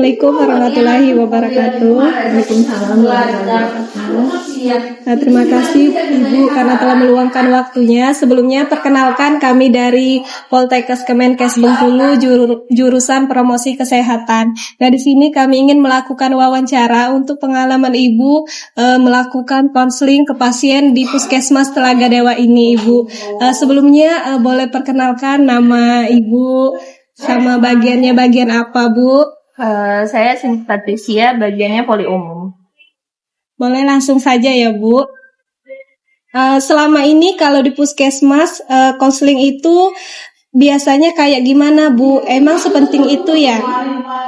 Assalamualaikum warahmatullahi wabarakatuh. Waalaikumsalam warahmatullahi wabarakatuh. Nah, terima kasih Ibu karena telah meluangkan waktunya. Sebelumnya perkenalkan kami dari Poltekkes Kemenkes Bengkulu jurusan Promosi Kesehatan. Nah, di sini kami ingin melakukan wawancara untuk pengalaman Ibu melakukan konseling ke pasien di Puskesmas Telaga Dewa ini, Ibu. Sebelumnya boleh perkenalkan nama Ibu sama bagiannya bagian apa, Bu? Saya Sinti Patricia, bagiannya poli umum. Boleh langsung saja ya, Bu. Selama ini kalau di puskesmas, konseling itu biasanya kayak gimana, Bu? Emang sepenting itu ya?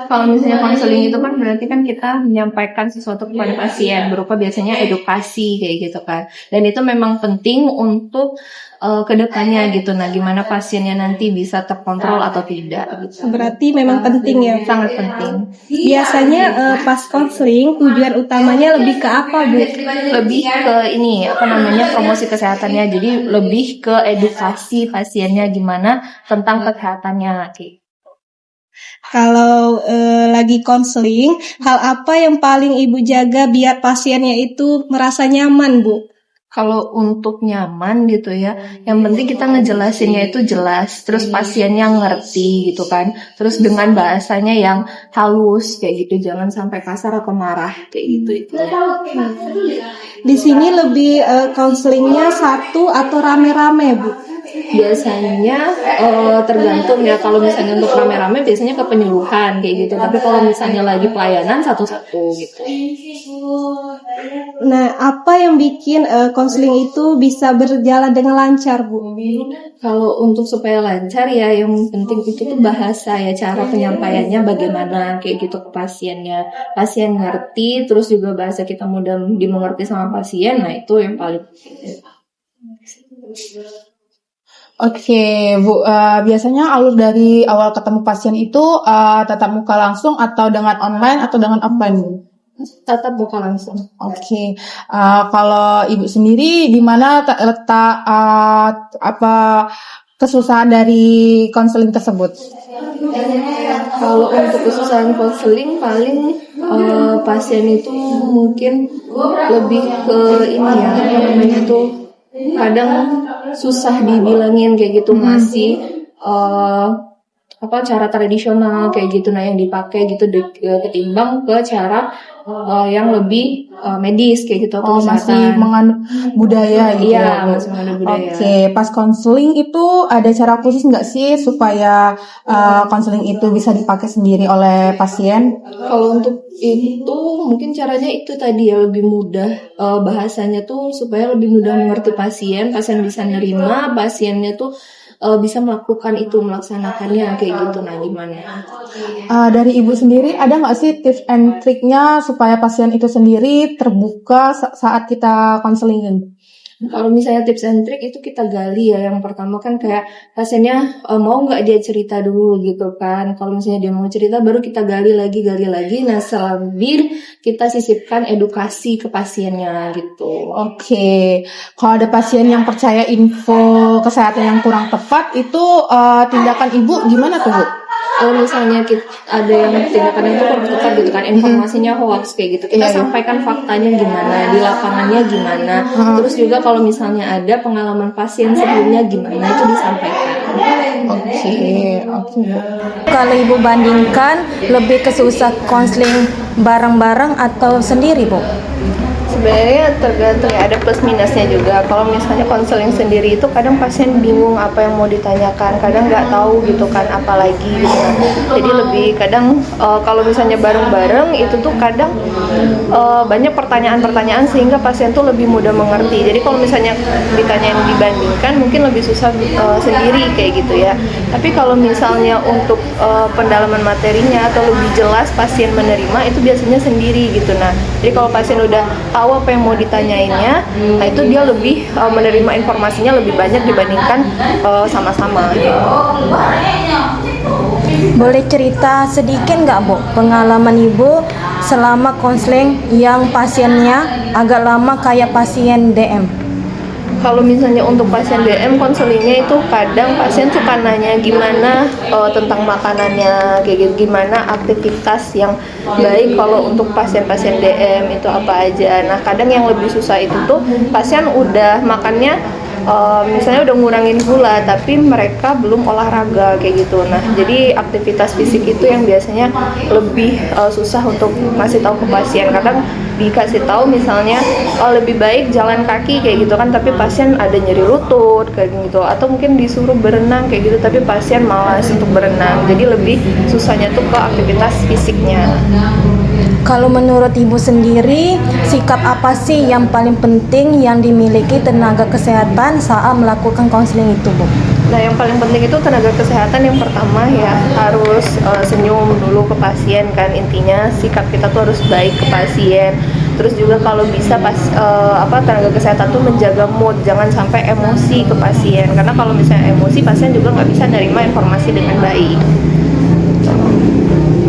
Kalau misalnya konseling itu kan berarti kan kita menyampaikan sesuatu kepada pasien berupa biasanya edukasi kayak gitu kan. Dan itu memang penting untuk kedepannya gitu. Nah, gimana pasiennya nanti bisa terkontrol atau tidak gitu. Berarti memang penting ya? Sangat penting. Biasanya pas konseling tujuan utamanya lebih ke apa, Bu? Lebih ke ini promosi kesehatannya. Jadi lebih ke edukasi pasiennya gimana tentang kesehatannya. Kalau lagi konseling, hal apa yang paling Ibu jaga biar pasiennya itu merasa nyaman, Bu? Kalau untuk nyaman gitu ya, yang penting kita ngejelasinnya itu jelas, terus pasiennya ngerti gitu kan, terus dengan bahasanya yang halus kayak gitu, jangan sampai kasar atau marah kayak gitu itu. Di sini lebih konselingnya satu atau rame-rame, Bu? Biasanya tergantung ya, kalau misalnya untuk rame-rame biasanya ke penyuluhan kayak gitu, tapi kalau misalnya lagi pelayanan satu-satu gitu. Nah, apa yang bikin konseling itu bisa berjalan dengan lancar, Bu? Kalau untuk supaya lancar ya, yang penting itu tuh bahasa ya, cara penyampaiannya bagaimana kayak gitu ke pasiennya. Pasien ngerti, terus juga bahasa kita mudah dimengerti sama pasien, nah itu yang paling penting. Oke, Bu, biasanya alur dari awal ketemu pasien itu tatap muka langsung atau dengan online atau dengan offline, Bu? Tatap muka langsung. Oke, kalau Ibu sendiri di mana letak kesusahan dari konseling tersebut? Kalau untuk kesusahan konseling paling pasien itu mungkin lebih ke ini ya, kadang susah dibilangin kayak gitu, masih cara tradisional kayak gitu, nah yang dipakai gitu ketimbang ke cara yang lebih medis kayak gitu. Masih menganut budaya gitu. Iya, masih menganut budaya. Oke, pas konseling itu ada cara khusus nggak sih supaya konseling itu bisa dipakai sendiri oleh pasien? Kalau untuk itu mungkin caranya itu tadi ya, lebih mudah bahasanya tuh supaya lebih mudah mengerti pasien bisa nerima, pasiennya tuh bisa melaksanakannya kayak gitu. Nah, gimana? Dari Ibu sendiri ada nggak sih tips and triknya supaya pasien itu sendiri terbuka saat kita konselingin? Kalau misalnya tips and trick itu kita gali ya. Yang pertama kan kayak pasiennya mau nggak dia cerita dulu gitu kan. Kalau misalnya dia mau cerita baru kita gali lagi. Nah, sambil kita sisipkan edukasi ke pasiennya gitu. Oke, kalau ada pasien yang percaya info kesehatan yang kurang tepat itu tindakan Ibu gimana tuh, Bu? Kalau misalnya ada yang tindakan yang kurang tepat gitu kan, informasinya hoax kayak gitu, kita sampaikan faktanya gimana, di lapangannya gimana, terus juga kalau misalnya ada pengalaman pasien sebelumnya gimana, itu disampaikan. Oke. Kalau Ibu bandingkan, lebih kesusah konseling bareng-bareng atau sendiri, Bu? Sebenarnya tergantung ya, ada plus minusnya juga. Kalau misalnya konseling sendiri itu kadang pasien bingung apa yang mau ditanyakan, kadang nggak tahu gitu kan apalagi gitu kan. Jadi lebih kadang kalau misalnya bareng-bareng itu tuh kadang banyak pertanyaan-pertanyaan sehingga pasien tuh lebih mudah mengerti. Jadi kalau misalnya ditanyain dibandingkan mungkin lebih susah sendiri kayak gitu ya. Tapi kalau misalnya untuk pendalaman materinya atau lebih jelas pasien menerima itu biasanya sendiri gitu. Nah, jadi kalau pasien udah tahu apa yang mau ditanyainnya, nah itu dia lebih menerima informasinya lebih banyak dibandingkan sama-sama. Boleh cerita sedikit nggak, Bu, pengalaman Ibu selama konseling yang pasiennya agak lama kayak pasien DM? Kalau misalnya untuk pasien DM konselingnya itu kadang pasien suka nanya gimana tentang makanannya, kayak gitu, gimana aktivitas yang baik kalau untuk pasien-pasien DM itu apa aja. Nah kadang yang lebih susah itu tuh pasien udah makannya misalnya udah ngurangin gula tapi mereka belum olahraga kayak gitu. Nah jadi aktivitas fisik itu yang biasanya lebih susah untuk ngasih tahu ke pasien. Kadang dikasih tahu misalnya lebih baik jalan kaki kayak gitu kan, tapi pasien ada nyeri lutut kayak gitu, atau mungkin disuruh berenang kayak gitu tapi pasien malas untuk berenang. Jadi lebih susahnya tuh ke aktivitas fisiknya. Kalau menurut Ibu sendiri, sikap apa sih yang paling penting yang dimiliki tenaga kesehatan saat melakukan konseling itu, Bu? Nah yang paling penting itu tenaga kesehatan yang pertama ya harus senyum dulu ke pasien kan, intinya sikap kita tuh harus baik ke pasien. Terus juga kalau bisa tenaga kesehatan tuh menjaga mood, jangan sampai emosi ke pasien, karena kalau misalnya emosi pasien juga nggak bisa nerima informasi dengan baik.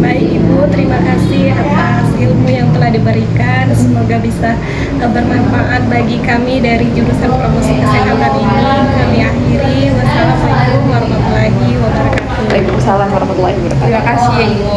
Baik Ibu, terima kasih atas ilmu yang telah diberikan. Semoga bisa bermanfaat bagi kami dari jurusan promosi kesehatan ini. Kami akhiri. Wassalamualaikum warahmatullahi wabarakatuh. Waalaikumsalam warahmatullahi wabarakatuh. Terima kasih ya Ibu.